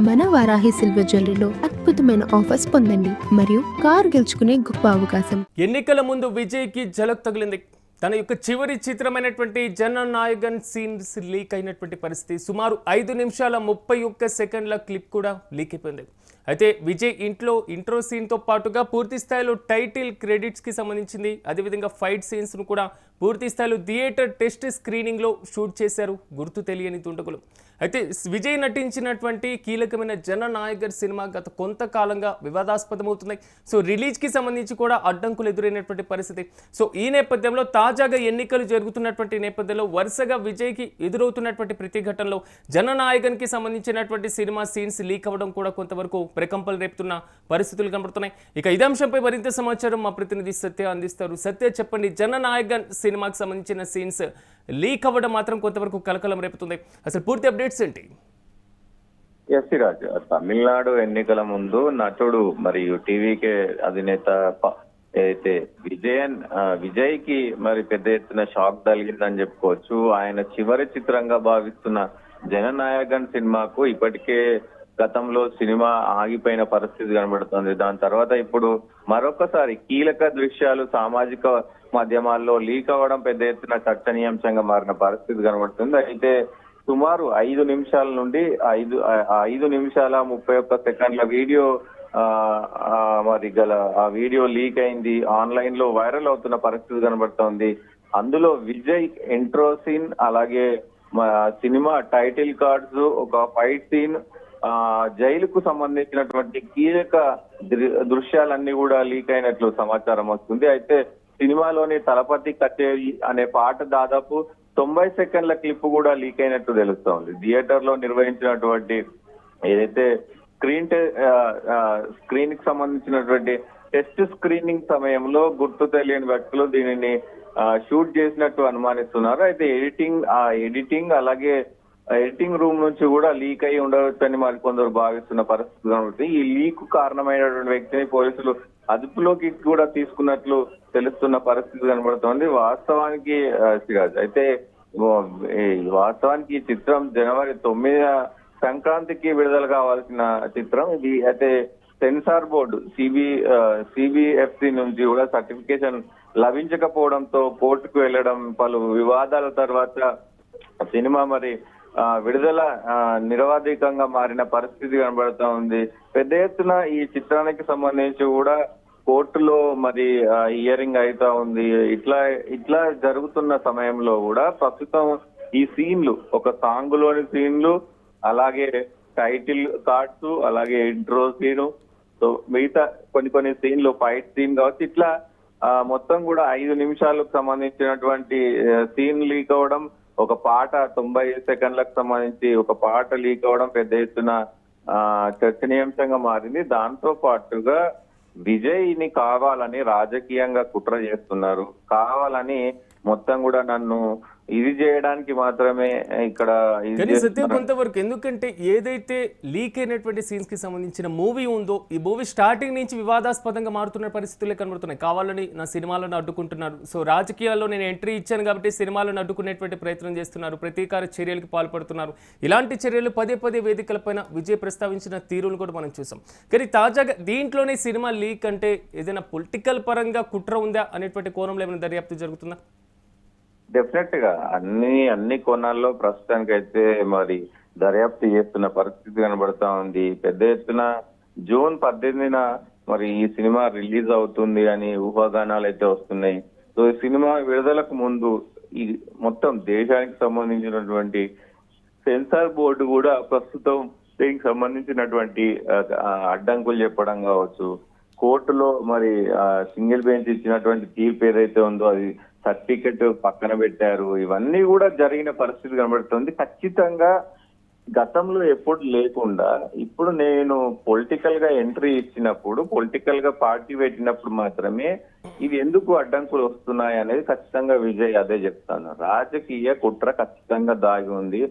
మన వారాహి సిల్వర్ జ్యువెలరీలో అద్భుతమైన ఆఫర్స్ పొందండి మరియు కారు గెలుచుకునే గొప్ప అవకాశం. ఎన్నికల ముందు విజయ్కి ఝలక్ తగిలింది. తన యొక్క చివరి చిత్రమైనటువంటి జననాయగన్ సీన్స్ లీక్ అయినటువంటి పరిస్థితి. సుమారు 5 నిమిషాల 31 సెకండ్ల క్లిప్ కూడా లీక్ అయిపోయింది. అయితే విజయ్ ఇంట్రో సీన్తో పాటుగా పూర్తి స్థాయిలో టైటిల్ క్రెడిట్స్కి సంబంధించింది, అదేవిధంగా ఫైట్ సీన్స్ను కూడా పూర్తి స్థాయిలో థియేటర్ టెస్ట్ స్క్రీనింగ్లో షూట్ చేశారు గుర్తు తెలియని దుండగులు. అయితే విజయ్ నటించినటువంటి కీలకమైన జననాయగర్ సినిమా గత కొంతకాలంగా వివాదాస్పదమవుతున్నాయి. సో రిలీజ్కి సంబంధించి కూడా అడ్డంకులు ఎదురైనటువంటి పరిస్థితి. సో ఈ నేపథ్యంలో తాజాగా ఎన్నికలు జరుగుతున్నటువంటి నేపథ్యంలో వరుసగా విజయ్కి ఎదురవుతున్నటువంటి ప్రతి ఘటనలో జననాయగన్కి సంబంధించినటువంటి సినిమా సీన్స్ లీక్ అవ్వడం కూడా కొంతవరకు ప్రకంపలు రేపుతున్న పరిస్థితులు కనబడుతున్నాయి. ఇక ఇదే అంశంపై మరింత సమాచారం మా ప్రతినిధి సత్య అందిస్తారు. సత్య, చెప్పండి, జననాయగన్ సినిమాకి సంబంధించిన సీన్స్ లీక్ అవ్వడం మాత్రం కొంతవరకు కలకలం రేపుతుంది. అసలు పూర్తి అప్డేట్స్ ఏంటి? ఎస్ రాజ్, తమిళనాడు ఎన్నికల ముందు నటుడు మరియు టీవీకే అధినేత అయితే విజయ్ కి మరి పెద్ద ఎత్తున షాక్ తగిలిందని చెప్పుకోవచ్చు. ఆయన చివరి చిత్రంగా భావిస్తున్న జననాయగన్ సినిమాకు ఇప్పటికే గతంలో సినిమా ఆగిపోయిన పరిస్థితి కనబడుతుంది. దాని తర్వాత ఇప్పుడు మరొకసారి కీలక దృశ్యాలు సామాజిక మాధ్యమాల్లో లీక్ అవ్వడం పెద్ద ఎత్తున చర్చనీయాంశంగా మారిన పరిస్థితి కనబడుతుంది. అయితే సుమారు 5 నిమిషాల నుండి 5 నిమిషాల 31 సెకండ్ల వీడియో మరి గల ఆ వీడియో లీక్ అయింది. ఆన్లైన్ లో వైరల్ అవుతున్న పరిస్థితి కనబడుతోంది. అందులో విజయ్ ఇంట్రో సీన్, అలాగే సినిమా టైటిల్ కార్డ్స్, ఒక ఫైట్ సీన్, జైలుకు సంబంధించినటువంటి కీలక దృశ్యాలన్నీ కూడా లీక్ అయినట్లు సమాచారం వస్తుంది. అయితే సినిమాలోని తలపతి కచేరీ అనే పాట దాదాపు 90 సెకండ్ల క్లిప్ కూడా లీక్ అయినట్టు తెలుస్తోంది. థియేటర్ లో నిర్వహించినటువంటి ఏదైతే స్క్రీన్ కి సంబంధించినటువంటి టెస్ట్ స్క్రీనింగ్ సమయంలో గుర్తు తెలియని వ్యక్తులు దీనిని షూట్ చేసినట్టు అనుమానిస్తున్నారు. అయితే ఎడిటింగ్ అలాగే ఎడిటింగ్ రూమ్ నుంచి కూడా లీక్ అయి ఉండవచ్చని మరి కొందరు భావిస్తున్న పరిస్థితి కనబడుతుంది. ఈ లీక్ కారణమైనటువంటి వ్యక్తిని పోలీసులు అదుపులోకి కూడా తీసుకున్నట్లు తెలుస్తున్న పరిస్థితి కనబడుతోంది. వాస్తవానికి ఈ చిత్రం జనవరి 9 సంక్రాంతికి విడుదల కావాల్సిన చిత్రం ఇది. అయితే సెన్సార్ బోర్డు సిబిఎఫ్సి నుంచి కూడా సర్టిఫికేషన్ లభించకపోవడంతో కోర్టుకు వెళ్లడం, పలు వివాదాల తర్వాత సినిమా మరి విడుదల నిరవధికంగా మారిన పరిస్థితి కనబడుతూ ఉంది. పెద్ద ఎత్తున ఈ చిత్రానికి సంబంధించి కూడా కోర్టులో మరి హియరింగ్ అవుతా ఉంది. ఇట్లా జరుగుతున్న సమయంలో కూడా ప్రస్తుతం ఈ సీన్లు, ఒక సాంగ్ లోని సీన్లు, అలాగే టైటిల్ కార్డ్స్, అలాగే ఇంట్రో సీను, సో మిగతా కొన్ని సీన్లు ఫైట్ సీన్ కావచ్చు, ఇట్లా మొత్తం కూడా 5 నిమిషాలకు సంబంధించినటువంటి సీన్ లీక్ అవడం, ఒక పాట 90 సెకండ్లకు సంబంధించి ఒక పాట లీక్ అవడం పెద్ద ఎత్తున చర్చనీయాంశంగా మారింది. దాంతో పాటుగా విజయ్ ని కావాలని రాజకీయంగా కుట్ర చేస్తున్నారు, కావాలని మొత్తం కూడా నన్ను ఇది చేయడానికి మాత్రమే ఇక్కడ సత్యం కొంతవరకు. ఎందుకంటే ఏదైతే లీక్ అయినటువంటి సీన్స్ కి సంబంధించిన మూవీ ఉందో, ఈ మూవీ స్టార్టింగ్ నుంచి వివాదాస్పదంగా మారుతున్న పరిస్థితులే కనబడుతున్నాయి. కావాలని నా సినిమాలను అడ్డుకుంటున్నారు, సో రాజకీయాల్లో నేను ఎంట్రీ ఇచ్చాను కాబట్టి సినిమాలను అడ్డుకునేటువంటి ప్రయత్నం చేస్తున్నారు, ప్రతీకార చర్యలకు పాల్పడుతున్నారు. ఇలాంటి చర్యలు పదే వేదికలపైన విజయ్ ప్రస్తావించిన తీరును కూడా మనం చూసాం. కానీ తాజాగా దీంట్లోనే సినిమా లీక్ అంటే ఏదైనా పొలిటికల్ పరంగా కుట్ర ఉందా అనేటువంటి కోణంలో ఏమైనా దర్యాప్తు జరుగుతుందా? డెఫినెట్ గా అన్ని కోణాల్లో ప్రస్తుతానికి అయితే మరి దర్యాప్తు చేస్తున్న పరిస్థితి కనబడతా ఉంది. పెద్ద ఎత్తున జూన్ 18న మరి ఈ సినిమా రిలీజ్ అవుతుంది అని ఊహాగానాలు అయితే వస్తున్నాయి. సో ఈ సినిమా విడుదలకు ముందు ఈ మొత్తం దేశానికి సంబంధించినటువంటి సెన్సార్ బోర్డు కూడా ప్రస్తుతం దీనికి సంబంధించినటువంటి అడ్డంకులు చెప్పడం కావచ్చు, కోర్టులో మరి సింగిల్ బెంచ్ ఇచ్చినటువంటి తీర్పు ఏదైతే ఉందో అది సర్టిఫికెట్ పక్కన పెట్టారు. ఇవన్నీ కూడా జరిగిన పరిస్థితి కనబడుతుంది. ఖచ్చితంగా గతంలో ఎప్పుడు లేకుండా ఇప్పుడు నేను పొలిటికల్ గా ఎంట్రీ ఇచ్చినప్పుడు, పొలిటికల్ గా పార్టీ పెట్టినప్పుడు మాత్రమే ఇవి ఎందుకు అడ్డంకులు వస్తున్నాయి అనేది ఖచ్చితంగా విజయ్ అదే చెప్తాను. రాజకీయ కుట్ర ఖచ్చితంగా దాగి ఉంది.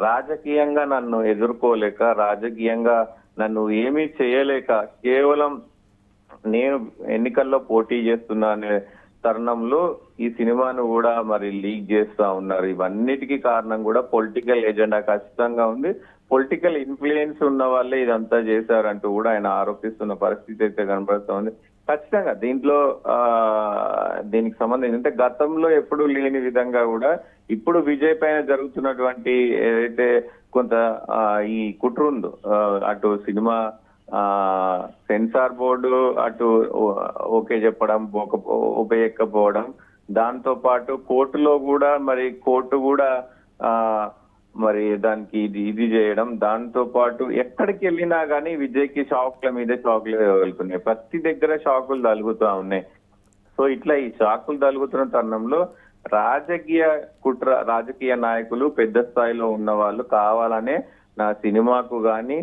రాజకీయంగా నన్ను ఎదుర్కోలేక, రాజకీయంగా నన్ను ఏమీ చేయలేక, కేవలం నేను ఎన్నికల్లో పోటీ చేస్తున్నా అనే తరుణంలో ఈ సినిమాను కూడా మరి లీక్ చేస్తా ఉన్నారు. ఇవన్నిటికీ కారణం కూడా పొలిటికల్ ఎజెండా ఖచ్చితంగా ఉంది. పొలిటికల్ ఇన్ఫ్లుయెన్స్ ఉన్న వాళ్ళే ఇదంతా చేశారంటూ కూడా ఆయన ఆరోపిస్తున్న పరిస్థితి అయితే కనబడుతోంది. ఖచ్చితంగా దీంట్లో దీనికి సంబంధించి అంటే గతంలో ఎప్పుడు లేని విధంగా కూడా ఇప్పుడు విజయ్ పైన జరుగుతున్నటువంటి ఏదైతే కొంత ఈ కుట్ర ఉందో అటు సినిమా సెన్సార్ బోర్డు అటు ఓకే చెప్పడం ఉపయోగకపోవడం, దాంతో పాటు కోర్టులో కూడా మరి కోర్టు కూడా మరి దానికి ఇది చేయడం, దాంతో పాటు ఎక్కడికి వెళ్ళినా గానీ విజయ్కి షాక్ల మీద షాక్లు వెళ్తున్నాయి. ప్రతి దగ్గర షాకులు తగులుతా ఉన్నాయి. సో ఇట్లా ఈ షాకులు తగులుతున్న తరుణంలో రాజకీయ కుట్ర, రాజకీయ నాయకులు పెద్ద స్థాయిలో ఉన్న వాళ్ళు కావాలనే నా సినిమాకు గాని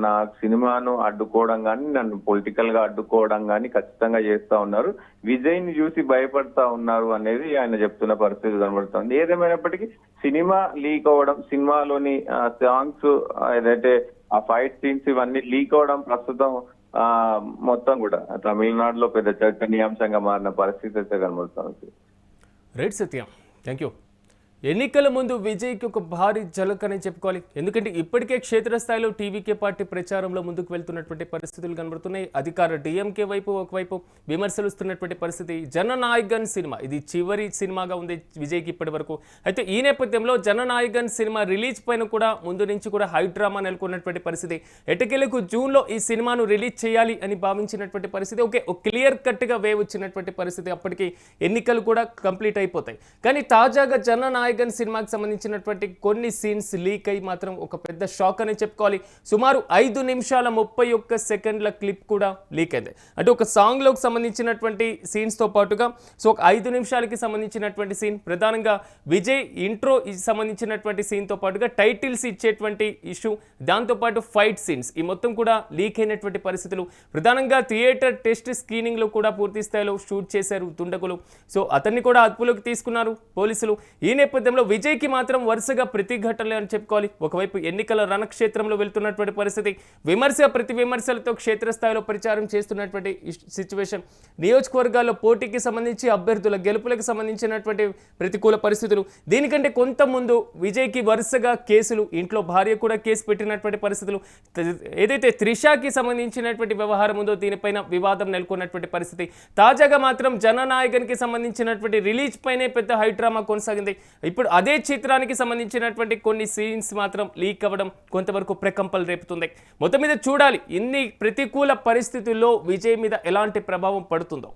నా సినిమాను అడ్డుకోవడం కానీ, నన్ను పొలిటికల్ గా అడ్డుకోవడం కానీ ఖచ్చితంగా చేస్తా ఉన్నారు. విజయ్ ని చూసి భయపడతా ఉన్నారు అనేది ఆయన చెప్తున్న పరిస్థితి కనబడుతుంది. ఏదేమైనప్పటికీ సినిమా లీక్ అవ్వడం, సినిమాలోని సాంగ్స్ ఏదైతే ఆ ఫైట్ సీన్స్ ఇవన్నీ లీక్ అవ్వడం ప్రస్తుతం మొత్తం కూడా తమిళనాడులో పెద్ద చర్చనీయాంశంగా మారిన పరిస్థితి అయితే కనబడుతుంది. Right Satya, thank you. ఎన్నికల ముందు విజయ్కి ఒక భారీ ఝలక్ అని చెప్పుకోవాలి. ఎందుకంటే ఇప్పటికే క్షేత్రస్థాయిలో టీవీకే పార్టీ ప్రచారంలో ముందుకు వెళ్తున్నటువంటి పరిస్థితులు కనబడుతున్నాయి. అధికార డిఎంకే వైపు ఒకవైపు విమర్శలు వస్తున్నటువంటి పరిస్థితి. జననాయగన్ సినిమా ఇది చివరి సినిమాగా ఉంది విజయ్కి ఇప్పటి వరకు. అయితే ఈ నేపథ్యంలో జననాయగన్ సినిమా రిలీజ్ పైన కూడా ముందు నుంచి కూడా హై డ్రామా నెలకొన్నటువంటి పరిస్థితి. ఎటకెలకు జూన్లో ఈ సినిమాను రిలీజ్ చేయాలి అని భావించినటువంటి పరిస్థితి. ఓకే, ఒక క్లియర్ కట్గా వేవ్ వచ్చినటువంటి పరిస్థితి. అప్పటికి ఎన్నికలు కూడా కంప్లీట్ అయిపోతాయి. కానీ తాజాగా జననాయగన్ సినిమాకి సంబంధించినటువంటి కొన్ని సీన్స్ లీక్ అయి మాత్రం ఒక పెద్ద షాక్ అని చెప్పుకోవాలి. సుమారు 5 నిమిషాల 31 సెకండ్ల క్లిప్ కూడా లీక్ అయింది. అంటే ఒక సాంగ్ లోకి సంబంధించినటువంటి సీన్స్ తో పాటుగా ఒక 5 నిమిషాలకి సంబంధించినటువంటి సీన్, ప్రధానంగా విజయ్ ఇంట్రో సంబంధించినటువంటి సీన్ తో పాటుగా టైటిల్స్ ఇచ్చేటువంటి ఇష్యూ, దాంతో పాటు ఫైట్ సీన్స్, ఈ మొత్తం కూడా లీక్ అయినటువంటి పరిస్థితులు. ప్రధానంగా థియేటర్ టెస్ట్ స్క్రీనింగ్ లో కూడా పూర్తి స్థాయిలో షూట్ చేశారు దుండగులు. సో అతన్ని కూడా అదుపులోకి తీసుకున్నారు పోలీసులు. ఈ నేపథ్యంలో విజయ్కి మాత్రం వరుసగా ప్రతిఘటనలే అని చెప్పుకోవాలి. ఒకవైపు ఎన్నికల రణక్షేత్రంలో వెళ్తున్నటువంటి పరిస్థితి, ప్రతి విమర్శలతో క్షేత్రస్థాయిలో ప్రచారం చేస్తున్నటువంటి సిచ్యువేషన్, నియోజకవర్గాల్లో పోటీకి సంబంధించి అభ్యర్థుల గెలుపులకు సంబంధించినటువంటి ప్రతికూల పరిస్థితులు. దీనికంటే కొంత ముందు విజయ్కి వరుసగా కేసులు, ఇంట్లో భార్య కూడా కేసు పెట్టినటువంటి పరిస్థితులు. ఏదైతే త్రిషాకి సంబంధించినటువంటి వ్యవహారం ఉందో దీనిపైన వివాదం నెలకొన్నటువంటి పరిస్థితి. తాజాగా మాత్రం జననాయగన్కి సంబంధించినటువంటి రిలీజ్ పైనే పెద్ద హై డ్రామా కొనసాగింది. ఇప్పుడు అదే చిత్రానికి సంబంధించినటువంటి కొన్ని సీన్స్ మాత్రం లీక్ అవ్వడం కొంతవరకు ప్రకంపనలు రేపుతుంది. మొత్తం మీద చూడాలి ఇన్ని ప్రతికూల పరిస్థితుల్లో విజయ్ మీద ఎలాంటి ప్రభావం పడుతుందో.